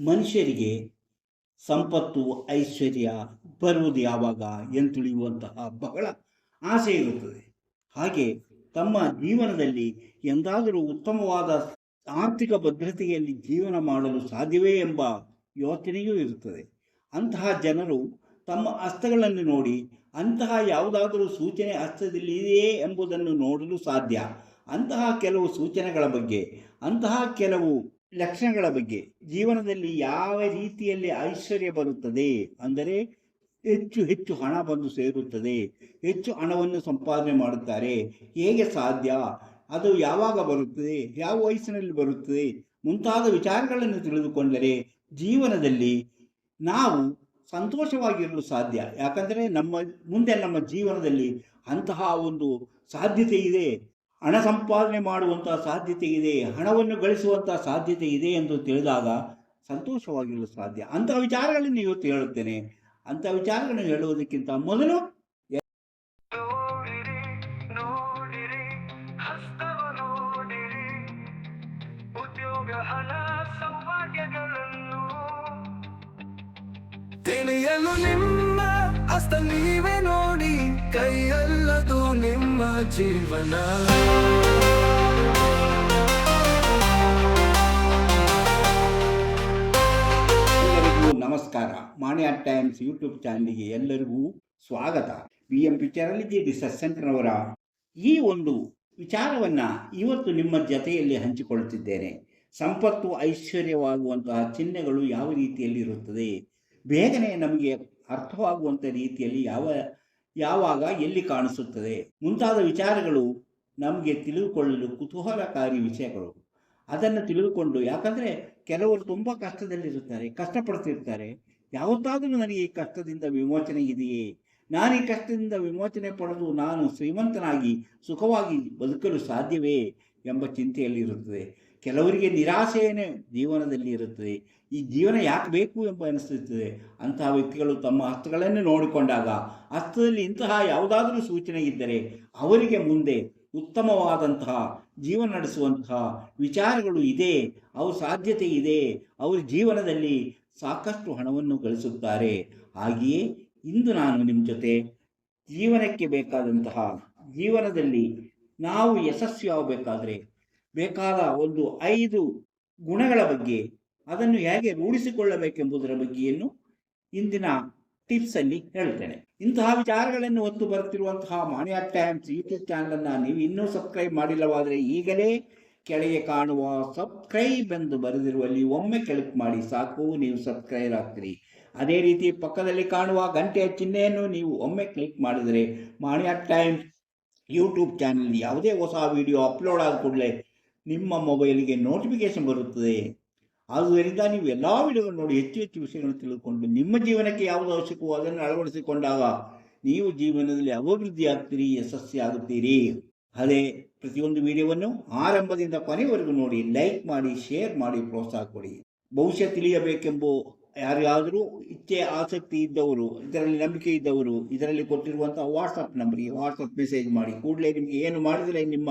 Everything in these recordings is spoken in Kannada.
ಮನುಷ್ಯರಿಗೆ ಸಂಪತ್ತು ಐಶ್ವರ್ಯ ಬರುವುದು ಯಾವಾಗ ಎಂದು ತಿಳಿಯುವಂತಹ ಬಹಳ ಆಸೆ ಇರುತ್ತದೆ. ಹಾಗೆ ತಮ್ಮ ಜೀವನದಲ್ಲಿ ಎಂದಾದರೂ ಉತ್ತಮವಾದ ಆರ್ಥಿಕ ಭದ್ರತೆಯಲ್ಲಿ ಜೀವನ ಮಾಡಲು ಸಾಧ್ಯವೇ ಎಂಬ ಯೋಚನೆಯೂ ಇರುತ್ತದೆ. ಅಂತಹ ಜನರು ತಮ್ಮ ಹಸ್ತಗಳನ್ನು ನೋಡಿ ಅಂತಹ ಯಾವುದಾದರೂ ಸೂಚನೆ ಹಸ್ತದಲ್ಲಿದೆಯೇ ಎಂಬುದನ್ನು ನೋಡಲು ಸಾಧ್ಯ. ಅಂತಹ ಕೆಲವು ಸೂಚನೆಗಳ ಬಗ್ಗೆ, ಅಂತಹ ಕೆಲವು ಲಕ್ಷಣಗಳ ಬಗ್ಗೆ, ಜೀವನದಲ್ಲಿ ಯಾವ ರೀತಿಯಲ್ಲಿ ಐಶ್ವರ್ಯ ಬರುತ್ತದೆ, ಅಂದರೆ ಹೆಚ್ಚು ಹೆಚ್ಚು ಹಣ ಬಂದು ಸೇರುತ್ತದೆ, ಹೆಚ್ಚು ಹಣವನ್ನು ಸಂಪಾದನೆ ಮಾಡುತ್ತಾರೆ, ಹೇಗೆ ಸಾಧ್ಯ, ಅದು ಯಾವಾಗ ಬರುತ್ತದೆ, ಯಾವ ವಯಸ್ಸಿನಲ್ಲಿ ಬರುತ್ತದೆ ಮುಂತಾದ ವಿಚಾರಗಳನ್ನು ತಿಳಿದುಕೊಂಡರೆ ಜೀವನದಲ್ಲಿ ನಾವು ಸಂತೋಷವಾಗಿರಲು ಸಾಧ್ಯ. ಯಾಕಂದರೆ ನಮ್ಮ ಜೀವನದಲ್ಲಿ ಅಂತಹ ಒಂದು ಸಾಧ್ಯತೆ ಇದೆ, ಹಣ ಸಂಪಾದನೆ ಮಾಡುವಂತಹ ಸಾಧ್ಯತೆ ಇದೆ, ಹಣವನ್ನು ಗಳಿಸುವಂತಹ ಸಾಧ್ಯತೆ ಇದೆ ಎಂದು ತಿಳಿದಾಗ ಸಂತೋಷವಾಗಿರಲು ಸಾಧ್ಯ. ಅಂತಹ ವಿಚಾರಗಳನ್ನು ಇವತ್ತು ಹೇಳುತ್ತೇನೆ. ಅಂತಹ ವಿಚಾರಗಳನ್ನು ಹೇಳುವುದಕ್ಕಿಂತ ಮೊದಲು ತಿಳಿಯಲು ನಿಮ್ಮ ಹಸ್ತ ನೀವೇ ನೋಡಿ, ಕೈಯಲ್ಲದು ನಿಮ್ಮ ಜೀವನ. ಎಲ್ಲರಿಗೂ ನಮಸ್ಕಾರ. ಮಾಣಿಯ ಟೈಮ್ಸ್ ಯೂಟ್ಯೂಬ್ ಚಾನಲ್ಗೆ ಎಲ್ಲರಿಗೂ ಸ್ವಾಗತ. BM ಪಿಕ್ಚರಾಲಜಿ ರಿಸರ್ಚ್ ಸೆಂಟರ್ನವರ ಈ ಒಂದು ವಿಚಾರವನ್ನು ಇವತ್ತು ನಿಮ್ಮ ಜೊತೆಯಲ್ಲಿ ಹಂಚಿಕೊಳ್ಳುತ್ತಿದ್ದೇನೆ. ಸಂಪತ್ತು ಐಶ್ವರ್ಯವಾಗುವಂತಹ ಚಿಹ್ನೆಗಳು ಯಾವ ರೀತಿಯಲ್ಲಿ ಇರುತ್ತದೆ, ಬೇಗನೆ ನಮಗೆ ಅರ್ಥವಾಗುವಂಥ ರೀತಿಯಲ್ಲಿ ಯಾವಾಗ ಎಲ್ಲಿ ಕಾಣಿಸುತ್ತದೆ ಮುಂತಾದ ವಿಚಾರಗಳು ನಮಗೆ ತಿಳಿದುಕೊಳ್ಳಲು ಕುತೂಹಲಕಾರಿ ವಿಷಯಗಳು. ಅದನ್ನು ತಿಳಿದುಕೊಂಡು, ಯಾಕಂದರೆ ಕೆಲವರು ತುಂಬ ಕಷ್ಟದಲ್ಲಿರುತ್ತಾರೆ, ಕಷ್ಟಪಡ್ತಿರ್ತಾರೆ. ಯಾವತ್ತಾದರೂ ನನಗೆ ಈ ಕಷ್ಟದಿಂದ ವಿಮೋಚನೆ ಇದೆಯೇ, ನಾನು ಈ ಕಷ್ಟದಿಂದ ವಿಮೋಚನೆ ಪಡೆದು ನಾನು ಶ್ರೀಮಂತನಾಗಿ ಸುಖವಾಗಿ ಬದುಕಲು ಸಾಧ್ಯವೇ ಎಂಬ ಚಿಂತೆಯಲ್ಲಿರುತ್ತದೆ. ಕೆಲವರಿಗೆ ನಿರಾಶೆಯೇ ಜೀವನದಲ್ಲಿ ಇರುತ್ತದೆ. ಈ ಜೀವನ ಯಾಕೆ ಬೇಕು ಎಂಬ ಅನಿಸುತ್ತದೆ. ಅಂತಹ ವ್ಯಕ್ತಿಗಳು ತಮ್ಮ ಹಸ್ತಗಳನ್ನು ನೋಡಿಕೊಂಡಾಗ ಹಸ್ತದಲ್ಲಿ ಇಂತಹ ಯಾವುದಾದರೂ ಸೂಚನೆ ಇದ್ದರೆ ಅವರಿಗೆ ಮುಂದೆ ಉತ್ತಮವಾದಂತಹ ಜೀವನ ನಡೆಸುವಂತಹ ವಿಚಾರಗಳು ಇದೆ, ಅವ್ರ ಸಾಧ್ಯತೆ ಇದೆ, ಅವರ ಜೀವನದಲ್ಲಿ ಸಾಕಷ್ಟು ಹಣವನ್ನು ಗಳಿಸುತ್ತಾರೆ. ಹಾಗೆಯೇ ಇಂದು ನಾನು ನಿಮ್ಮ ಜೊತೆ ಜೀವನಕ್ಕೆ ಬೇಕಾದಂತಹ, ಜೀವನದಲ್ಲಿ ನಾವು ಯಶಸ್ವಿಯಾಗಬೇಕಾದ್ರೆ ಬೇಕಾದ ಒಂದು 5 ಗುಣಗಳ ಬಗ್ಗೆ, ಅದನ್ನು ಹೇಗೆ ರೂಢಿಸಿಕೊಳ್ಳಬೇಕೆಂಬುದರ ಬಗ್ಗೆಯನ್ನು ಇಂದಿನ ಟಿಪ್ಸಲ್ಲಿ ಹೇಳ್ತೇನೆ. ಇಂತಹ ವಿಚಾರಗಳನ್ನು ಹೊತ್ತು ಬರುತ್ತಿರುವಂತಹ ಮಾಣಿಯ ಟೈಮ್ಸ್ ಯೂಟ್ಯೂಬ್ ಚಾನಲನ್ನು ನೀವು ಇನ್ನೂ ಸಬ್ಸ್ಕ್ರೈಬ್ ಮಾಡಿಲ್ಲವಾದರೆ ಈಗಲೇ ಕೆಳಗೆ ಕಾಣುವ ಸಬ್ಸ್ಕ್ರೈಬ್ ಎಂದು ಬರೆದಿರುವಲ್ಲಿ ಒಮ್ಮೆ ಕ್ಲಿಕ್ ಮಾಡಿ ಸಾಕು, ನೀವು ಸಬ್ಸ್ಕ್ರೈಬ್ ಆಗ್ತೀರಿ. ಅದೇ ರೀತಿ ಪಕ್ಕದಲ್ಲಿ ಕಾಣುವ ಗಂಟೆಯ ಚಿಹ್ನೆಯನ್ನು ನೀವು ಒಮ್ಮೆ ಕ್ಲಿಕ್ ಮಾಡಿದರೆ ಮಾಣಿಯ ಟೈಮ್ಸ್ ಯೂಟ್ಯೂಬ್ ಚಾನಲ್ ಯಾವುದೇ ಹೊಸ ವಿಡಿಯೋ ಅಪ್ಲೋಡ್ ಆದ ಕೂಡಲೇ ನಿಮ್ಮ ಮೊಬೈಲಿಗೆ ನೋಟಿಫಿಕೇಶನ್ ಬರುತ್ತದೆ. ಆದುದರಿಂದ ನೀವು ಎಲ್ಲ ವಿಡಿಯೋಗಳು ನೋಡಿ ಹೆಚ್ಚು ಹೆಚ್ಚು ವಿಷಯಗಳನ್ನು ತಿಳಿದುಕೊಂಡು ನಿಮ್ಮ ಜೀವನಕ್ಕೆ ಯಾವುದು ಅವಶ್ಯಕವೋ ಅದನ್ನು ಅಳವಡಿಸಿಕೊಂಡಾಗ ನೀವು ಜೀವನದಲ್ಲಿ ಅಭಿವೃದ್ಧಿ ಆಗ್ತೀರಿ, ಯಶಸ್ವಿ ಆಗುತ್ತೀರಿ. ಅದೇ ಪ್ರತಿಯೊಂದು ವಿಡಿಯೋವನ್ನು ಆರಂಭದಿಂದ ಕೊನೆಯವರೆಗೂ ನೋಡಿ, ಲೈಕ್ ಮಾಡಿ, ಶೇರ್ ಮಾಡಿ, ಪ್ರೋತ್ಸಾಹ ಕೊಡಿ. ಭವಿಷ್ಯ ತಿಳಿಯಬೇಕೆಂಬ ಯಾರಾದರೂ ಇಚ್ಛೆ ಆಸಕ್ತಿ ಇದ್ದವರು, ಇದರಲ್ಲಿ ನಂಬಿಕೆ ಇದ್ದವರು, ಇದರಲ್ಲಿ ಕೊಟ್ಟಿರುವಂಥ ವಾಟ್ಸಪ್ ನಂಬರಿಗೆ ವಾಟ್ಸಪ್ ಮೆಸೇಜ್ ಮಾಡಿ ಕೂಡಲೇ ನಿಮಗೆ ಏನು ಮಾಡಿದರೆ ನಿಮ್ಮ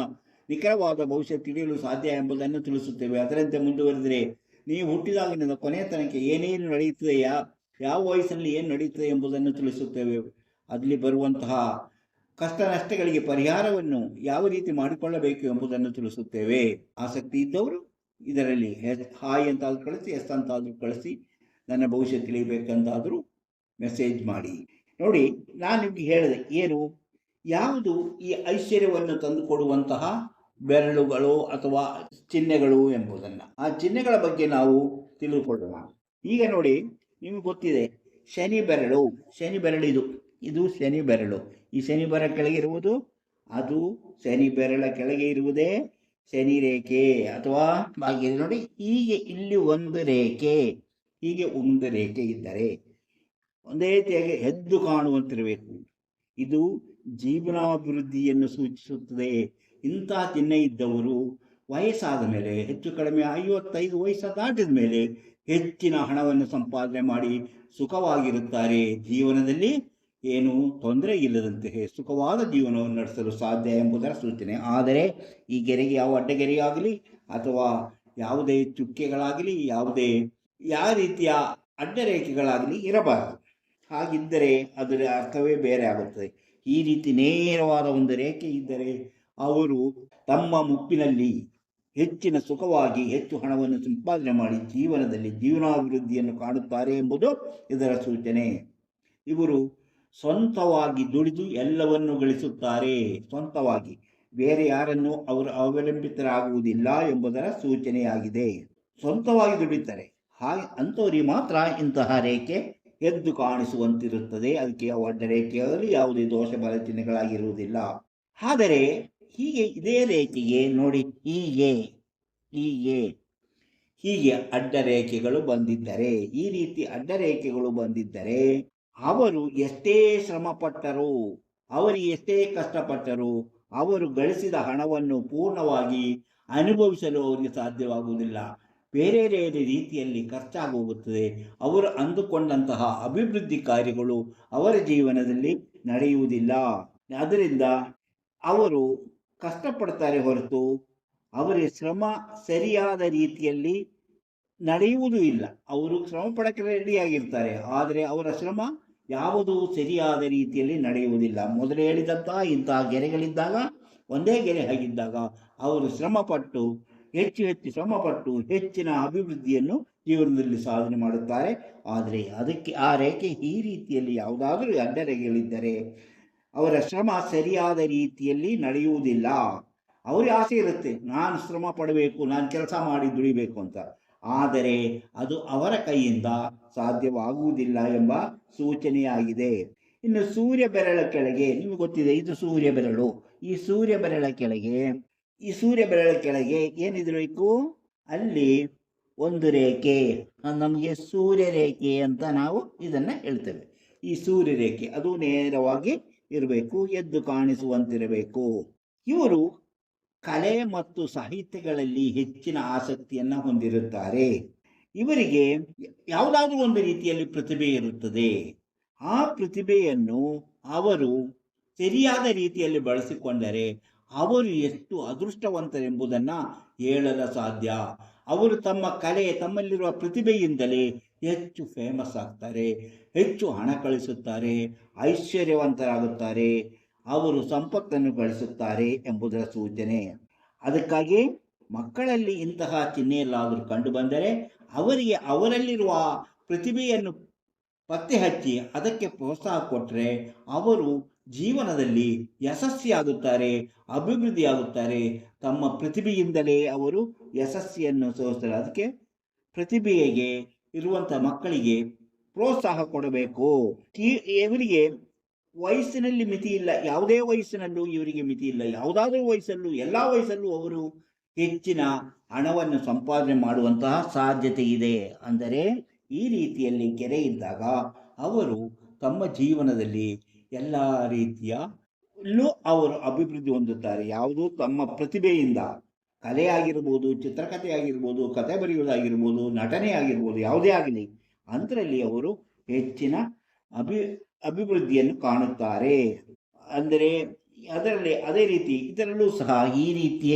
ನಿಖರವಾದ ಭವಿಷ್ಯ ತಿಳಿಯಲು ಸಾಧ್ಯ ಎಂಬುದನ್ನು ತಿಳಿಸುತ್ತೇವೆ. ಅದರಂತೆ ಮುಂದುವರೆದರೆ ನೀವು ಹುಟ್ಟಿದಾಗಿನಿಂದ ಕೊನೆಯ ತನಕ ಏನೇನು ನಡೆಯುತ್ತದೆ, ಯಾವ ವಯಸ್ಸಿನಲ್ಲಿ ಏನು ನಡೆಯುತ್ತದೆ ಎಂಬುದನ್ನು ತಿಳಿಸುತ್ತೇವೆ. ಅಲ್ಲಿ ಬರುವಂತಹ ಕಷ್ಟ ನಷ್ಟಗಳಿಗೆ ಪರಿಹಾರವನ್ನು ಯಾವ ರೀತಿ ಮಾಡಿಕೊಳ್ಳಬೇಕು ಎಂಬುದನ್ನು ತಿಳಿಸುತ್ತೇವೆ. ಆಸಕ್ತಿ ಇದ್ದವರು ಇದರಲ್ಲಿ ಹಾಯ್ ಅಂತಾದರೂ ಕಳಿಸಿ, ಎಸ್ ಅಂತಾದರೂ ಕಳಿಸಿ, ನನ್ನ ಭವಿಷ್ಯ ತಿಳಿಯಬೇಕಂತಾದರೂ ಮೆಸೇಜ್ ಮಾಡಿ. ನೋಡಿ, ನಾನು ನಿಮಗೆ ಹೇಳಿದೆ ಏನು, ಯಾವುದು ಈ ಐಶ್ವರ್ಯವನ್ನು ತಂದುಕೊಡುವಂತಹ ಬೆರಳುಗಳು ಅಥವಾ ಚಿಹ್ನೆಗಳು ಎಂಬುದನ್ನು, ಆ ಚಿಹ್ನೆಗಳ ಬಗ್ಗೆ ನಾವು ತಿಳಿದುಕೊಳ್ಳೋಣ. ಈಗ ನೋಡಿ, ನಿಮಗೆ ಗೊತ್ತಿದೆ ಶನಿ ಬೆರಳು. ಶನಿ ಬೆರಳು ಇದು ಶನಿ ಬೆರಳು. ಈ ಶನಿ ಬೆರಳ ಕೆಳಗೆ ಇರುವುದು, ಅದು ಶನಿ ಬೆರಳ ಕೆಳಗೆ ಇರುವುದೇ ಶನಿ ರೇಖೆ ಅಥವಾ ಭಾಗ್ಯ. ನೋಡಿ, ಹೀಗೆ ಇಲ್ಲಿ ಒಂದು ರೇಖೆ, ಹೀಗೆ ಒಂದು ರೇಖೆ ಇದ್ದರೆ ಒಂದೇ ರೀತಿಯಾಗಿ ಎದ್ದು ಕಾಣುವಂತಿರಬೇಕು. ಇದು ಜೀವನಾಭಿವೃದ್ಧಿಯನ್ನು ಸೂಚಿಸುತ್ತದೆ. ಇಂತಹ ಚಿಹ್ನೆ ಇದ್ದವರು ವಯಸ್ಸಾದ ಮೇಲೆ, ಹೆಚ್ಚು ಕಡಿಮೆ 55 ವಯಸ್ಸು ದಾಟಿದ ಮೇಲೆ ಹೆಚ್ಚಿನ ಹಣವನ್ನು ಸಂಪಾದನೆ ಮಾಡಿ ಸುಖವಾಗಿರುತ್ತಾರೆ. ಜೀವನದಲ್ಲಿ ಏನು ತೊಂದರೆ ಇಲ್ಲದಂತೆ ಸುಖವಾದ ಜೀವನವನ್ನು ನಡೆಸಲು ಸಾಧ್ಯ ಎಂಬುದರ ಸೂಚನೆ. ಆದರೆ ಈ ಗೆರೆಗೆ ಯಾವ ಅಡ್ಡಗೆರೆಯಾಗಲಿ ಅಥವಾ ಯಾವುದೇ ಚುಕ್ಕೆಗಳಾಗಲಿ, ಯಾವುದೇ ಯಾವ ರೀತಿಯ ಅಡ್ಡರೇಖೆಗಳಾಗಲಿ ಇರಬಾರದು. ಹಾಗಿದ್ದರೆ ಅದರ ಅರ್ಥವೇ ಬೇರೆ ಆಗುತ್ತದೆ. ಈ ರೀತಿ ನೇರವಾದ ಒಂದು ರೇಖೆ ಇದ್ದರೆ ಅವರು ತಮ್ಮ ಮುಪ್ಪಿನಲ್ಲಿ ಹೆಚ್ಚಿನ ಸುಖವಾಗಿ ಹೆಚ್ಚು ಹಣವನ್ನು ಸಂಪಾದನೆ ಮಾಡಿ ಜೀವನದಲ್ಲಿ ಜೀವನಾಭಿವೃದ್ಧಿಯನ್ನು ಕಾಣುತ್ತಾರೆ ಎಂಬುದು ಇದರ ಸೂಚನೆ. ಇವರು ಸ್ವಂತವಾಗಿ ದುಡಿದು ಎಲ್ಲವನ್ನು ಗಳಿಸುತ್ತಾರೆ. ಸ್ವಂತವಾಗಿ ಬೇರೆ ಯಾರನ್ನು ಅವರು ಅವಲಂಬಿತರಾಗುವುದಿಲ್ಲ ಎಂಬುದರ ಸೂಚನೆಯಾಗಿದೆ. ಸ್ವಂತವಾಗಿ ದುಡಿತಾರೆ. ಹಾಗೆ ಅಂಥವರಿಗೆ ಮಾತ್ರ ಇಂತಹ ರೇಖೆ ಎದ್ದು ಕಾಣಿಸುವಂತಿರುತ್ತದೆ. ಅದಕ್ಕೆ ಅಡ್ಡ ರೇಖೆಯಾಗಲಿ ಯಾವುದೇ ದೋಷ ಬಲ ಚಿಹ್ನೆಗಳಾಗಿರುವುದಿಲ್ಲ. ಆದರೆ ಹೀಗೆ ಇದೇ ರೇಖೆಗೆ ನೋಡಿ ಹೀಗೆ ಹೀಗೆ ಹೀಗೆ ಅಡ್ಡ ರೇಖೆಗಳು ಬಂದಿದ್ದರೆ, ಈ ರೀತಿ ಅಡ್ಡ ರೇಖೆಗಳು ಬಂದಿದ್ದರೆ ಅವರು ಎಷ್ಟೇ ಶ್ರಮಪಟ್ಟರೂ, ಅವರಿಗೆ ಎಷ್ಟೇ ಕಷ್ಟಪಟ್ಟರೂ ಅವರು ಗಳಿಸಿದ ಹಣವನ್ನು ಪೂರ್ಣವಾಗಿ ಅನುಭವಿಸಲು ಅವರಿಗೆ ಸಾಧ್ಯವಾಗುವುದಿಲ್ಲ. ಬೇರೆ ಬೇರೆ ರೀತಿಯಲ್ಲಿ ಖರ್ಚಾಗೋಗುತ್ತದೆ. ಅವರು ಅಂದುಕೊಂಡಂತಹ ಅಭಿವೃದ್ಧಿ ಕಾರ್ಯಗಳು ಅವರ ಜೀವನದಲ್ಲಿ ನಡೆಯುವುದಿಲ್ಲ. ಅದರಿಂದ ಅವರು ಕಷ್ಟಪಡ್ತಾರೆ ಹೊರತು ಅವರಿಗೆ ಶ್ರಮ ಸರಿಯಾದ ರೀತಿಯಲ್ಲಿ ನಡೆಯುವುದೂ ಇಲ್ಲ. ಅವರು ಶ್ರಮ ಪಡಕ್ಕೆ ರೆಡಿಯಾಗಿರ್ತಾರೆ, ಆದರೆ ಅವರ ಶ್ರಮ ಯಾವುದೂ ಸರಿಯಾದ ರೀತಿಯಲ್ಲಿ ನಡೆಯುವುದಿಲ್ಲ. ಮೊದಲು ಹೇಳಿದಂತಹ ಇಂತಹ ಗೆರೆಗಳಿದ್ದಾಗ, ಒಂದೇ ಗೆರೆ ಆಗಿದ್ದಾಗ ಅವರು ಶ್ರಮಪಟ್ಟು ಹೆಚ್ಚು ಶ್ರಮಪಟ್ಟು ಹೆಚ್ಚಿನ ಅಭಿವೃದ್ಧಿಯನ್ನು ಜೀವನದಲ್ಲಿ ಸಾಧನೆ ಮಾಡುತ್ತಾರೆ. ಆದರೆ ಅದಕ್ಕೆ ಆ ರೇಖೆ ಈ ರೀತಿಯಲ್ಲಿ ಯಾವುದಾದರೂ ಅಡ್ಡ ರೇಖೆಗಳಿದ್ದರೆ ಅವರ ಶ್ರಮ ಸರಿಯಾದ ರೀತಿಯಲ್ಲಿ ನಡೆಯುವುದಿಲ್ಲ. ಅವರಿಗೆ ಆಸೆ ಇರುತ್ತೆ, ನಾನು ಶ್ರಮ ಪಡಬೇಕು, ನಾನು ಕೆಲಸ ಮಾಡಿ ದುಡಿಬೇಕು ಅಂತ. ಆದರೆ ಅದು ಅವರ ಕೈಯಿಂದ ಸಾಧ್ಯವಾಗುವುದಿಲ್ಲ ಎಂಬ ಸೂಚನೆಯಾಗಿದೆ. ಇನ್ನು ಸೂರ್ಯ ಬೆರಳ ಕೆಳಗೆ, ನಿಮಗೆ ಗೊತ್ತಿದೆ ಇದು ಸೂರ್ಯ ಬೆರಳು. ಈ ಸೂರ್ಯ ಬೆರಳ ಕೆಳಗೆ ಏನಿರಬೇಕು? ಅಲ್ಲಿ ಒಂದು ರೇಖೆ, ನಮಗೆ ಸೂರ್ಯ ರೇಖೆ ಅಂತ ನಾವು ಇದನ್ನು ಹೇಳ್ತೇವೆ. ಈ ಸೂರ್ಯ ರೇಖೆ ಅದು ನೇರವಾಗಿ ಇರಬೇಕು, ಎದ್ದು ಕಾಣಿಸುವಂತಿರಬೇಕು. ಇವರು ಕಲೆ ಮತ್ತು ಸಾಹಿತ್ಯಗಳಲ್ಲಿ ಹೆಚ್ಚಿನ ಆಸಕ್ತಿಯನ್ನು ಹೊಂದಿರುತ್ತಾರೆ. ಇವರಿಗೆ ಯಾವುದಾದ್ರೂ ಒಂದು ರೀತಿಯಲ್ಲಿ ಪ್ರತಿಭೆ ಇರುತ್ತದೆ. ಆ ಪ್ರತಿಭೆಯನ್ನು ಅವರು ಸರಿಯಾದ ರೀತಿಯಲ್ಲಿ ಬಳಸಿಕೊಂಡರೆ ಅವರು ಎಷ್ಟು ಅದೃಷ್ಟವಂತರೆಂಬುದನ್ನು ಹೇಳಲು ಸಾಧ್ಯ. ಅವರು ತಮ್ಮಲ್ಲಿರುವ ಪ್ರತಿಭೆಯಿಂದಲೇ ಹೆಚ್ಚು ಫೇಮಸ್ ಆಗ್ತಾರೆ, ಹೆಚ್ಚು ಹಣ ಗಳಿಸುತ್ತಾರೆ, ಐಶ್ವರ್ಯವಂತರಾಗುತ್ತಾರೆ, ಅವರು ಸಂಪತ್ತನ್ನು ಗಳಿಸುತ್ತಾರೆ ಎಂಬುದರ ಸೂಚನೆ. ಅದಕ್ಕಾಗಿ ಮಕ್ಕಳಲ್ಲಿ ಇಂತಹ ಚಿಹ್ನೆಯಲ್ಲಾದರೂ ಕಂಡು ಬಂದರೆ ಅವರಲ್ಲಿರುವ ಪ್ರತಿಭೆಯನ್ನು ಪತ್ತೆ ಹಚ್ಚಿ ಅದಕ್ಕೆ ಪ್ರೋತ್ಸಾಹ ಕೊಟ್ಟರೆ ಅವರು ಜೀವನದಲ್ಲಿ ಯಶಸ್ವಿಯಾಗುತ್ತಾರೆ, ಅಭಿವೃದ್ಧಿಯಾಗುತ್ತಾರೆ. ತಮ್ಮ ಪ್ರತಿಭೆಯಿಂದಲೇ ಅವರು ಯಶಸ್ವಿಯನ್ನು ತೋರಿಸ್ತಾರೆ. ಅದಕ್ಕೆ ಪ್ರತಿಭೆಗೆ ಇರುವಂಥ ಮಕ್ಕಳಿಗೆ ಪ್ರೋತ್ಸಾಹ ಕೊಡಬೇಕು. ಇವರಿಗೆ ವಯಸ್ಸಿನಲ್ಲಿ ಮಿತಿ ಇಲ್ಲ, ಯಾವುದೇ ವಯಸ್ಸಿನಲ್ಲೂ ಇವರಿಗೆ ಮಿತಿ ಇಲ್ಲ. ಯಾವುದಾದ್ರೂ ವಯಸ್ಸಲ್ಲೂ, ಎಲ್ಲ ವಯಸ್ಸಲ್ಲೂ ಅವರು ಹೆಚ್ಚಿನ ಹಣವನ್ನು ಸಂಪಾದನೆ ಮಾಡುವಂತಹ ಸಾಧ್ಯತೆ ಇದೆ. ಅಂದರೆ ಈ ರೀತಿಯಲ್ಲಿ ಗೆರೆ ಇದ್ದಾಗ ಅವರು ತಮ್ಮ ಜೀವನದಲ್ಲಿ ಎಲ್ಲ ರೀತಿಯಲ್ಲೂ ಅವರು ಅಭಿವೃದ್ಧಿ ಹೊಂದುತ್ತಾರೆ. ಯಾವುದು ತಮ್ಮ ಪ್ರತಿಭೆಯಿಂದ, ಕಲೆ ಆಗಿರ್ಬೋದು, ಚಿತ್ರಕಥೆ ಆಗಿರ್ಬೋದು, ಕಥೆ ಬರೆಯುವುದಾಗಿರ್ಬೋದು, ನಟನೆ ಆಗಿರ್ಬೋದು, ಯಾವುದೇ ಆಗಲಿ ಅದರಲ್ಲಿ ಅವರು ಹೆಚ್ಚಿನ ಅಭಿವೃದ್ಧಿಯನ್ನು ಕಾಣುತ್ತಾರೆ. ಅಂದರೆ ಅದರಲ್ಲಿ ಅದೇ ರೀತಿ ಇದರಲ್ಲೂ ಸಹ ಈ ರೀತಿಯ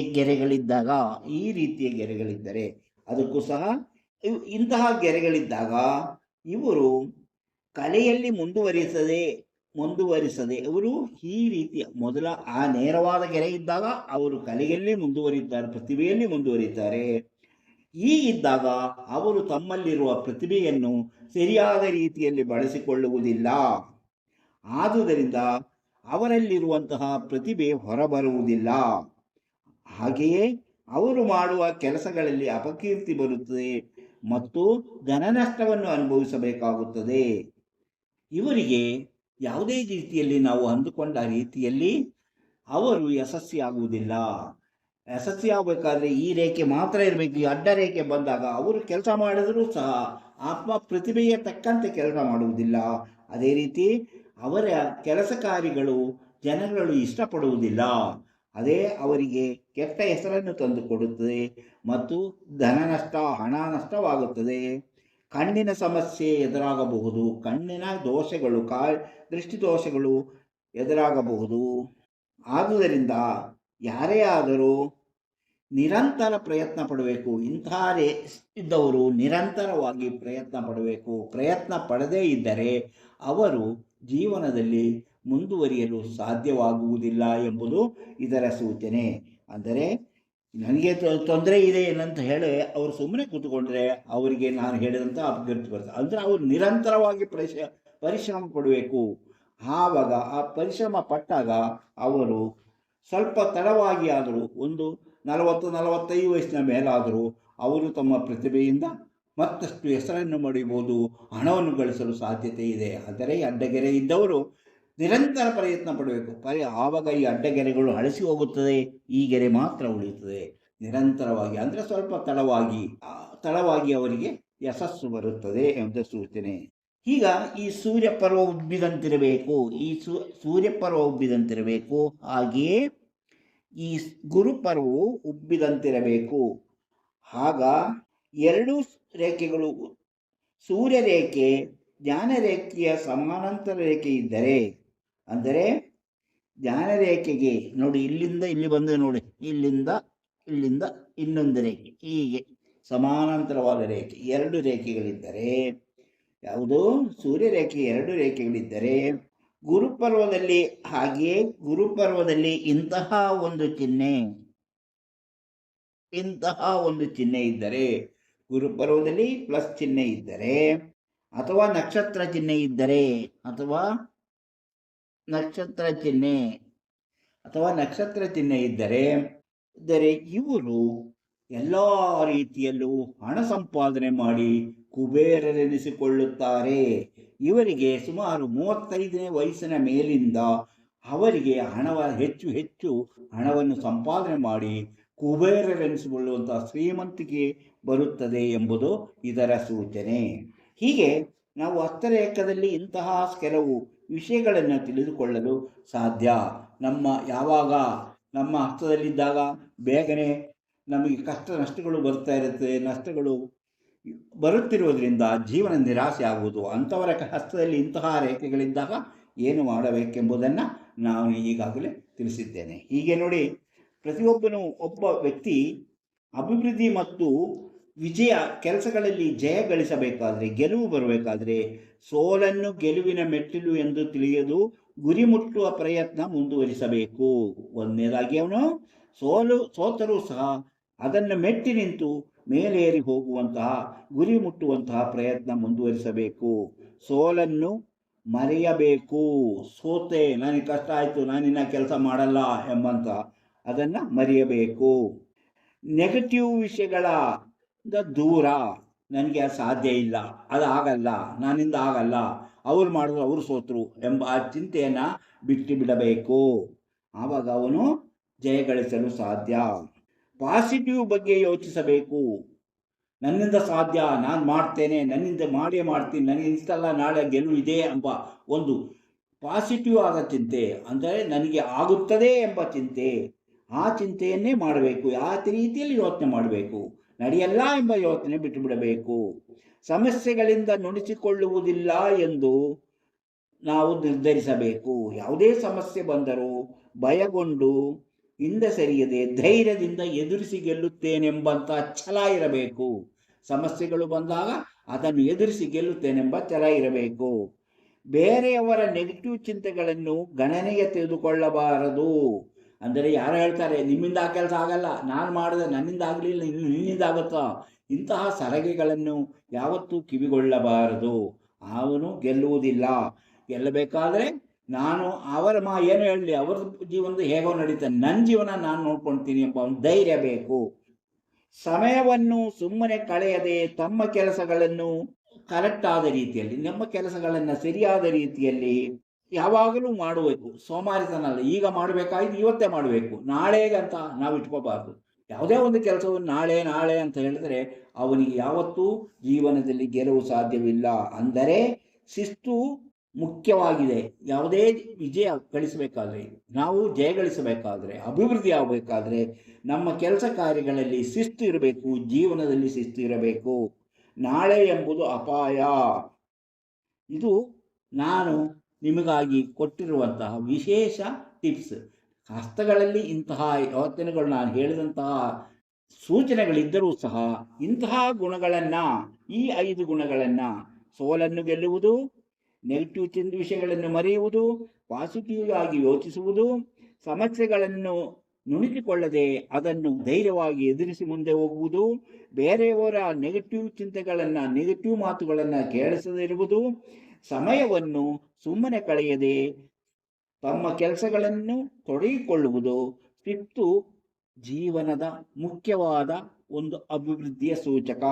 ಗೆರೆಗಳಿದ್ದರೆ ಅದಕ್ಕೂ ಸಹ ಇಂತಹ ಗೆರೆಗಳಿದ್ದಾಗ ಇವರು ಕಲೆಯಲ್ಲಿ ಮುಂದುವರಿಸದೆ ಇವರು ಈ ರೀತಿಯ ಮೊದಲ ಆ ನೇರವಾದ ಗೆರೆ ಇದ್ದಾಗ ಅವರು ಕಲೆಯಲ್ಲಿ ಮುಂದುವರಿತಾರೆ, ಪ್ರತಿಭೆಯಲ್ಲಿ ಮುಂದುವರಿತಾರೆ. ಹೀಗಿದ್ದಾಗ ಅವರು ತಮ್ಮಲ್ಲಿರುವ ಪ್ರತಿಭೆಯನ್ನು ಸರಿಯಾದ ರೀತಿಯಲ್ಲಿ ಬಳಸಿಕೊಳ್ಳುವುದಿಲ್ಲ. ಆದುದರಿಂದ ಅವರಲ್ಲಿರುವಂತಹ ಪ್ರತಿಭೆ ಹೊರಬರುವುದಿಲ್ಲ. ಹಾಗೆಯೇ ಅವರು ಮಾಡುವ ಕೆಲಸಗಳಲ್ಲಿ ಅಪಕೀರ್ತಿ ಬರುತ್ತದೆ ಮತ್ತು ಧನನಷ್ಟವನ್ನು ಅನುಭವಿಸಬೇಕಾಗುತ್ತದೆ. ಇವರಿಗೆ ಯಾವುದೇ ರೀತಿಯಲ್ಲಿ ನಾವು ಅಂದುಕೊಂಡ ರೀತಿಯಲ್ಲಿ ಅವರು ಯಶಸ್ವಿಯಾಗುವುದಿಲ್ಲ. ಯಶಸ್ವಿಯಾಗಬೇಕಾದ್ರೆ ಈ ರೇಖೆ ಮಾತ್ರ ಇರಬೇಕು. ಈ ಅಡ್ಡ ರೇಖೆ ಬಂದಾಗ ಅವರು ಕೆಲಸ ಮಾಡಿದರೂ ಸಹ ಆತ್ಮ ಪ್ರತಿಭೆಯ ತಕ್ಕಂತೆ ಕೆಲಸ ಮಾಡುವುದಿಲ್ಲ. ಅದೇ ರೀತಿ ಅವರ ಕೆಲಸ ಕಾರ್ಯಗಳು ಜನಗಳು ಇಷ್ಟಪಡುವುದಿಲ್ಲ. ಅದೇ ಅವರಿಗೆ ಕೆಟ್ಟ ಹೆಸರನ್ನು ತಂದುಕೊಡುತ್ತದೆ ಮತ್ತು ಧನ ನಷ್ಟ, ಹಣ ನಷ್ಟವಾಗುತ್ತದೆ. ಕಣ್ಣಿನ ಸಮಸ್ಯೆ ಎದುರಾಗಬಹುದು, ಕಣ್ಣಿನ ದೋಷಗಳು, ದೃಷ್ಟಿ ದೋಷಗಳು ಎದುರಾಗಬಹುದು. ಆದುದರಿಂದ ಯಾರೇ ಆದರೂ ನಿರಂತರ ಪ್ರಯತ್ನ ಪಡಬೇಕು. ಇಂತಹ ಇದ್ದವರು ನಿರಂತರವಾಗಿ ಪ್ರಯತ್ನ ಪಡಬೇಕು. ಪ್ರಯತ್ನ ಪಡದೇ ಇದ್ದರೆ ಅವರು ಜೀವನದಲ್ಲಿ ಮುಂದುವರಿಯಲು ಸಾಧ್ಯವಾಗುವುದಿಲ್ಲ ಎಂಬುದು ಇದರ ಸೂಚನೆ. ಅಂದರೆ ನನಗೆ ತೊಂದರೆ ಇದೆ ಏನಂತ ಹೇಳಿ ಅವರು ಸುಮ್ಮನೆ ಕೂತ್ಕೊಂಡ್ರೆ ಅವರಿಗೆ ನಾನು ಹೇಳಿದಂಥ ಅಭಿವೃದ್ಧಿ ಬರ್ತದೆ. ಅಂದರೆ ಅವರು ನಿರಂತರವಾಗಿ ಪರಿಶ್ರಮ ಪಡಬೇಕು. ಆವಾಗ ಆ ಪರಿಶ್ರಮ ಪಟ್ಟಾಗ ಅವರು ಸ್ವಲ್ಪ ತಡವಾಗಿ ಆದರೂ ಒಂದು 40-45 ವಯಸ್ಸಿನ ಮೇಲಾದರೂ ಅವರು ತಮ್ಮ ಪ್ರತಿಭೆಯಿಂದ ಮತ್ತಷ್ಟು ಹೆಸರನ್ನು ಪಡೆಯಬಹುದು, ಹಣವನ್ನು ಗಳಿಸಲು ಸಾಧ್ಯತೆ ಇದೆ. ಆದರೆ ಅಡ್ಡಗೆರೆ ಇದ್ದವರು ನಿರಂತರ ಪ್ರಯತ್ನ ಪಡಬೇಕು. ಆವಾಗ ಈ ಅಡ್ಡಗೆರೆಗಳು ಅಳಿಸಿ ಹೋಗುತ್ತದೆ, ಈ ಗೆರೆ ಮಾತ್ರ ಉಳಿಯುತ್ತದೆ. ನಿರಂತರವಾಗಿ ಅಂದರೆ ಸ್ವಲ್ಪ ತಡವಾಗಿ ಅವರಿಗೆ ಯಶಸ್ಸು ಬರುತ್ತದೆ ಎಂಬ ಸೂಚನೆ. ಈಗ ಈ ಸೂರ್ಯಪರ್ವ ಉಬ್ಬಿದಂತಿರಬೇಕು, ಸೂರ್ಯಪರ್ವ ಉಬ್ಬಿದಂತಿರಬೇಕು. ಹಾಗೆಯೇ ಈ ಗುರುಪರ್ವವು ಉಬ್ಬಿದಂತಿರಬೇಕು. ಆಗ ಎರಡೂ ರೇಖೆಗಳು, ಸೂರ್ಯರೇಖೆ ಜ್ಞಾನರೇಖೆಯ ಸಮಾನಾಂತರ ರೇಖೆ ಇದ್ದರೆ, ಅಂದರೆ ಜ್ಞಾನರೇಖೆಗೆ ನೋಡಿ ಇಲ್ಲಿಂದ ಇಲ್ಲಿ ಬಂದು ನೋಡಿ, ಇಲ್ಲಿಂದ ಇನ್ನೊಂದು ರೇಖೆ, ಹೀಗೆ ಸಮಾನಾಂತರವಾದ ರೇಖೆ ಎರಡು ರೇಖೆಗಳಿದ್ದರೆ, ಯಾವುದು ಸೂರ್ಯರೇಖೆ ಎರಡು ರೇಖೆಗಳಿದ್ದರೆ ಗುರುಪರ್ವದಲ್ಲಿ, ಹಾಗೆಯೇ ಗುರುಪರ್ವದಲ್ಲಿ ಇಂತಹ ಒಂದು ಚಿಹ್ನೆ ಇದ್ದರೆ, ಗುರುಪರ್ವದಲ್ಲಿ ಪ್ಲಸ್ ಚಿಹ್ನೆ ಇದ್ದರೆ ಅಥವಾ ನಕ್ಷತ್ರ ಚಿಹ್ನೆ ಇದ್ದರೆ, ಅಥವಾ ನಕ್ಷತ್ರ ಚಿಹ್ನೆ ಇದ್ದರೆ ಇವರು ಎಲ್ಲ ರೀತಿಯಲ್ಲೂ ಹಣ ಸಂಪಾದನೆ ಮಾಡಿ ಕುಬೇರರೆನಿಸಿಕೊಳ್ಳುತ್ತಾರೆ. ಇವರಿಗೆ ಸುಮಾರು 35ನೇ ವಯಸ್ಸಿನ ಮೇಲಿಂದ ಅವರಿಗೆ ಹೆಚ್ಚು ಹಣವನ್ನು ಸಂಪಾದನೆ ಮಾಡಿ ಕುಬೇರರೆನಿಸಿಕೊಳ್ಳುವಂತಹ ಶ್ರೀಮಂತಿಕೆ ಬರುತ್ತದೆ ಎಂಬುದು ಇದರ ಸೂಚನೆ. ಹೀಗೆ ನಾವು ಹಸ್ತರೇಖದಲ್ಲಿ ಇಂತಹ ಕೆಲವು ವಿಷಯಗಳನ್ನು ತಿಳಿದುಕೊಳ್ಳಲು ಸಾಧ್ಯ. ಯಾವಾಗ ನಮ್ಮ ಹಸ್ತದಲ್ಲಿದ್ದಾಗ ಬೇಗನೆ ನಮಗೆ ನಷ್ಟಗಳು ಬರ್ತಾ ಇರುತ್ತೆ. ನಷ್ಟಗಳು ಬರುತ್ತಿರುವುದರಿಂದ ಜೀವನ ನಿರಾಸೆ ಆಗುವುದು. ಅಂಥವರ ಹಸ್ತದಲ್ಲಿ ಇಂತಹ ರೇಖೆಗಳಿದ್ದಾಗ ಏನು ಮಾಡಬೇಕೆಂಬುದನ್ನು ನಾನು ಈಗಾಗಲೇ ತಿಳಿಸಿದ್ದೇನೆ. ಹೀಗೆ ನೋಡಿ, ಒಬ್ಬ ವ್ಯಕ್ತಿ ಅಭಿವೃದ್ಧಿ ಮತ್ತು ವಿಜಯ ಕೆಲಸಗಳಲ್ಲಿ ಜಯ ಗಳಿಸಬೇಕಾದರೆ, ಗೆಲುವು ಬರಬೇಕಾದರೆ ಸೋಲನ್ನು ಗೆಲುವಿನ ಮೆಟ್ಟಿಲು ಎಂದು ತಿಳಿಯಲು ಗುರಿ ಮುಟ್ಟುವ ಪ್ರಯತ್ನ ಮುಂದುವರಿಸಬೇಕು. ಒಂದನೇದಾಗಿ ಅವನು ಸೋತರೂ ಸಹ ಅದನ್ನು ಮೆಟ್ಟಿ ನಿಂತು ಮೇಲೇರಿ ಹೋಗುವಂತಹ, ಗುರಿ ಮುಟ್ಟುವಂತಹ ಪ್ರಯತ್ನ ಮುಂದುವರಿಸಬೇಕು. ಸೋಲನ್ನು ಮರೆಯಬೇಕು. ಸೋತೆ, ನನಗೆ ಕಷ್ಟ ಆಯಿತು, ನಾನಿನ್ನ ಕೆಲಸ ಮಾಡಲ್ಲ ಎಂಬಂತ ಅದನ್ನು ಮರೆಯಬೇಕು. ನೆಗೆಟಿವ್ ವಿಷಯಗಳ ದೂರ, ನನಗೆ ಸಾಧ್ಯ ಇಲ್ಲ, ಅದು ಆಗಲ್ಲ, ನನ್ನಿಂದ ಆಗಲ್ಲ, ಅವ್ರು ಮಾಡಿದ್ರು ಅವರು ಸೋತರು ಎಂಬ ಆ ಚಿಂತೆಯನ್ನು ಬಿಡಬೇಕು. ಆವಾಗ ಅವನು ಜಯಗಳಿಸಲು ಸಾಧ್ಯ. ಪಾಸಿಟಿವ್ ಬಗ್ಗೆ ಯೋಚಿಸಬೇಕು. ನನ್ನಿಂದ ಸಾಧ್ಯ, ನಾನು ಮಾಡ್ತೇನೆ, ನನ್ನಿಂದ ಮಾಡ್ತೀನಿ, ನನಗೆ ಇಷ್ಟಲ್ಲ, ನಾಳೆ ಗೆಲುವು ಇದೆ ಎಂಬ ಒಂದು ಪಾಸಿಟಿವ್ ಆದ ಚಿಂತೆ, ಅಂದರೆ ನನಗೆ ಆಗುತ್ತದೆ ಎಂಬ ಚಿಂತೆ, ಆ ಚಿಂತೆಯನ್ನೇ ಮಾಡಬೇಕು. ಆ ರೀತಿಯಲ್ಲಿ ಯೋಚನೆ ಮಾಡಬೇಕು. ನಡೆಯಲ್ಲ ಎಂಬ ಯೋಚನೆ ಬಿಟ್ಟುಬಿಡಬೇಕು. ಸಮಸ್ಯೆಗಳಿಂದ ನುಡಿಸಿಕೊಳ್ಳುವುದಿಲ್ಲ ಎಂದು ನಾವು ನಿರ್ಧರಿಸಬೇಕು. ಯಾವುದೇ ಸಮಸ್ಯೆ ಬಂದರೂ ಭಯಗೊಂಡು ಹಿಂದೆ ಸರಿಯದೆ ಧೈರ್ಯದಿಂದ ಎದುರಿಸಿ ಗೆಲ್ಲುತ್ತೇನೆಂಬಂಥ ಛಲ ಇರಬೇಕು. ಸಮಸ್ಯೆಗಳು ಬಂದಾಗ ಅದನ್ನು ಎದುರಿಸಿ ಗೆಲ್ಲುತ್ತೇನೆಂಬ ಛಲ ಇರಬೇಕು. ಬೇರೆಯವರ ನೆಗೆಟಿವ್ ಚಿಂತೆಗಳನ್ನು ಗಣನೆಗೆ ತೆಗೆದುಕೊಳ್ಳಬಾರದು. ಅಂದರೆ ಯಾರು ಹೇಳ್ತಾರೆ, ನಿಮ್ಮಿಂದ ಆ ಕೆಲಸ ಆಗಲ್ಲ, ನಾನು ಮಾಡಿದೆ, ನನ್ನಿಂದ ಆಗಲಿಲ್ಲ, ನಿನ್ನಿಂದ ಆಗುತ್ತಾ, ಇಂತಹ ಸಲಹೆಗಳನ್ನು ಯಾವತ್ತೂ ಕಿವಿಗೊಳ್ಳಬಾರದು. ಅವನು ಗೆಲ್ಲುವುದಿಲ್ಲ. ಗೆಲ್ಲಬೇಕಾದ್ರೆ ನಾನು ಏನು ಹೇಳಲಿ, ಅವರ ಜೀವನದ ಹೇಗೋ ನಡೀತಾನೆ, ನನ್ನ ಜೀವನ ನಾನು ನೋಡ್ಕೊಳ್ತೀನಿ ಎಂಬ ಒಂದು ಧೈರ್ಯ ಬೇಕು. ಸಮಯವನ್ನು ಸುಮ್ಮನೆ ಕಳೆಯದೆ ತಮ್ಮ ಕೆಲಸಗಳನ್ನು ಕರೆಕ್ಟ್ ಆದ ರೀತಿಯಲ್ಲಿ, ನಮ್ಮ ಕೆಲಸಗಳನ್ನು ಸರಿಯಾದ ರೀತಿಯಲ್ಲಿ ಯಾವಾಗಲೂ ಮಾಡಬೇಕು. ಸೋಮಾರಿತನ ಅಲ್ಲ, ಈಗ ಮಾಡಬೇಕಾಯ್ತು ಇವತ್ತೇ ಮಾಡಬೇಕು, ನಾಳೆಗಂತ ನಾವು ಇಟ್ಕೋಬಾರ್ದು. ಯಾವುದೇ ಒಂದು ಕೆಲಸವನ್ನು ನಾಳೆ ಅಂತ ಹೇಳಿದ್ರೆ ಅವನಿಗೆ ಯಾವತ್ತೂ ಜೀವನದಲ್ಲಿ ಗೆಲುವು ಸಾಧ್ಯವಿಲ್ಲ. ಅಂದರೆ ಶಿಸ್ತು ಮುಖ್ಯವಾಗಿದೆ. ಯಾವುದೇ ವಿಜಯ ಗಳಿಸಬೇಕಾದ್ರೆ, ನಾವು ಜಯಗಳಿಸಬೇಕಾದ್ರೆ, ಅಭಿವೃದ್ಧಿ ಆಗಬೇಕಾದ್ರೆ ನಮ್ಮ ಕೆಲಸ ಕಾರ್ಯಗಳಲ್ಲಿ ಶಿಸ್ತು ಇರಬೇಕು, ಜೀವನದಲ್ಲಿ ಶಿಸ್ತು ಇರಬೇಕು. ನಾಳೆ ಎಂಬುದು ಅಪಾಯ. ಇದು ನಾನು ನಿಮಗಾಗಿ ಕೊಟ್ಟಿರುವಂತಹ ವಿಶೇಷ ಟಿಪ್ಸ್. ಹಸ್ತಗಳಲ್ಲಿ ಇಂತಹ ಯೋಚನೆಗಳು, ನಾನು ಹೇಳಿದಂತಹ ಸೂಚನೆಗಳಿದ್ದರೂ ಸಹ ಇಂತಹ ಗುಣಗಳನ್ನು, ಈ 5 ಗುಣಗಳನ್ನು, ಸೋಲನ್ನು ಗೆಲ್ಲುವುದು, ನೆಗೆಟಿವ್ ವಿಷಯಗಳನ್ನು ಮರೆಯುವುದು, ಪಾಸಿಟಿವ್ ಆಗಿ ಯೋಚಿಸುವುದು, ಸಮಸ್ಯೆಗಳನ್ನು ನುಣುಚಿಕೊಳ್ಳದೆ ಅದನ್ನು ಧೈರ್ಯವಾಗಿ ಎದುರಿಸಿ ಮುಂದೆ ಹೋಗುವುದು, ಬೇರೆಯವರ ನೆಗೆಟಿವ್ ಚಿಂತೆಗಳನ್ನು, ನೆಗೆಟಿವ್ ಮಾತುಗಳನ್ನು ಕೇಳಿಸದಿರುವುದು, ಸಮಯವನ್ನು ಸುಮ್ಮನೆ ಕಳೆಯದೆ ತಮ್ಮ ಕೆಲಸಗಳನ್ನು ತೊಡಗಿಕೊಳ್ಳುವುದು, ಶಿಸ್ತು ಜೀವನದ ಮುಖ್ಯವಾದ ಒಂದು ಅಭಿವೃದ್ಧಿಯ ಸೂಚಕ.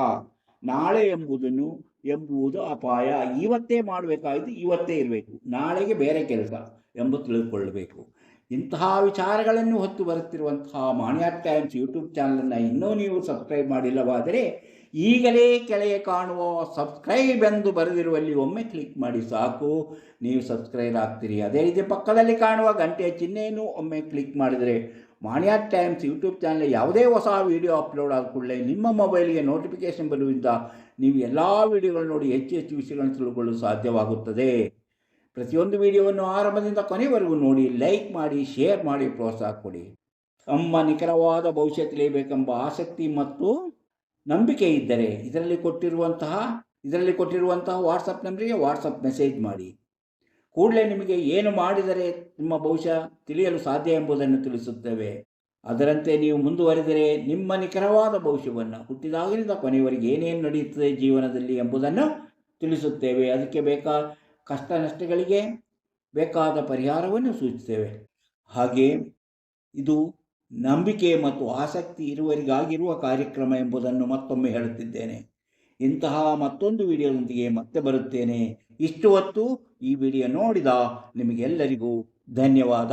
ನಾಳೆ ಎಂಬುದು ಅಪಾಯ. ಇವತ್ತೇ ಮಾಡಬೇಕಾಗಿದ್ದು ಇವತ್ತೇ ಇರಬೇಕು, ನಾಳೆಗೆ ಬೇರೆ ಕೆಲಸ ಎಂಬುದು ತಿಳಿದುಕೊಳ್ಳಬೇಕು. ಇಂತಹ ವಿಚಾರಗಳನ್ನು ಹೊತ್ತು ಬರುತ್ತಿರುವಂತಹ ಮಾಣಿಯ ಟೈಮ್ಸ್ ಯೂಟ್ಯೂಬ್ ಚಾನಲನ್ನು ಇನ್ನೂ ನೀವು ಸಬ್ಸ್ಕ್ರೈಬ್ ಮಾಡಿಲ್ಲವಾದರೆ ಈಗಲೇ ಕೆಳಗೆ ಕಾಣುವ ಸಬ್ಸ್ಕ್ರೈಬ್ ಎಂದು ಬರೆದಿರುವಲ್ಲಿ ಒಮ್ಮೆ ಕ್ಲಿಕ್ ಮಾಡಿ ಸಾಕು, ನೀವು ಸಬ್ಸ್ಕ್ರೈಬ್ ಆಗ್ತೀರಿ. ಅದೇ ರೀತಿ ಪಕ್ಕದಲ್ಲಿ ಕಾಣುವ ಗಂಟೆಯ ಚಿಹ್ನೆಯನ್ನು ಒಮ್ಮೆ ಕ್ಲಿಕ್ ಮಾಡಿದರೆ ಮಾಣಿಯ ಟೈಮ್ಸ್ ಯೂಟ್ಯೂಬ್ ಚಾನಲ್ ಯಾವುದೇ ಹೊಸ ವಿಡಿಯೋ ಅಪ್ಲೋಡ್ ಆದ ಕೂಡಲೇ ನಿಮ್ಮ ಮೊಬೈಲಿಗೆ ನೋಟಿಫಿಕೇಷನ್ ಬರುವುದರಿಂದ ನೀವು ಎಲ್ಲ ವಿಡಿಯೋಗಳು ನೋಡಿ ಹೆಚ್ಚು ವಿಷಯಗಳನ್ನು ತಿಳ್ಕೊಳ್ಳಲು ಸಾಧ್ಯವಾಗುತ್ತದೆ. ಪ್ರತಿಯೊಂದು ವಿಡಿಯೋವನ್ನು ಆರಂಭದಿಂದ ಕೊನೆವರೆಗೂ ನೋಡಿ, ಲೈಕ್ ಮಾಡಿ, ಶೇರ್ ಮಾಡಿ, ಪ್ರೋತ್ಸಾಹ ಕೊಡಿ. ತಮ್ಮ ನಿಖರವಾದ ಭವಿಷ್ಯ ತಿಳಿಯಬೇಕೆಂಬ ಆಸಕ್ತಿ ಮತ್ತು ನಂಬಿಕೆ ಇದ್ದರೆ ಇದರಲ್ಲಿ ಕೊಟ್ಟಿರುವಂತಹ ವಾಟ್ಸಪ್ ನಂಬರಿಗೆ ವಾಟ್ಸಪ್ ಮೆಸೇಜ್ ಮಾಡಿ. ಕೂಡಲೇ ನಿಮಗೆ ಏನು ಮಾಡಿದರೆ ನಿಮ್ಮ ಭವಿಷ್ಯ ತಿಳಿಯಲು ಸಾಧ್ಯ ಎಂಬುದನ್ನು ತಿಳಿಸುತ್ತೇವೆ. ಅದರಂತೆ ನೀವು ಮುಂದುವರೆದರೆ ನಿಮ್ಮ ನಿಖರವಾದ ಭವಿಷ್ಯವನ್ನು ಹುಟ್ಟಿದಾಗಲಿಂದ ಕೊನೆಯವರೆಗೆ ಏನೇನು ನಡೆಯುತ್ತದೆ ಜೀವನದಲ್ಲಿ ಎಂಬುದನ್ನು ತಿಳಿಸುತ್ತೇವೆ. ಅದಕ್ಕೆ ಬೇಕಾದ ಕಷ್ಟ ನಷ್ಟಗಳಿಗೆ ಬೇಕಾದ ಪರಿಹಾರವನ್ನು ಸೂಚಿಸುತ್ತೇವೆ. ಹಾಗೆ ಇದು ನಂಬಿಕೆ ಮತ್ತು ಆಸಕ್ತಿ ಇರುವವರಿಗಾಗಿರುವ ಕಾರ್ಯಕ್ರಮ ಎಂಬುದನ್ನು ಮತ್ತೊಮ್ಮೆ ಹೇಳುತ್ತಿದ್ದೇನೆ. ಇಂತಹ ಮತ್ತೊಂದು ವಿಡಿಯೋದೊಂದಿಗೆ ಮತ್ತೆ ಬರುತ್ತೇನೆ. ಇಷ್ಟು ಹೊತ್ತು ಈ ವಿಡಿಯೋ ನೋಡಿದ ನಿಮಗೆಲ್ಲರಿಗೂ ಧನ್ಯವಾದ.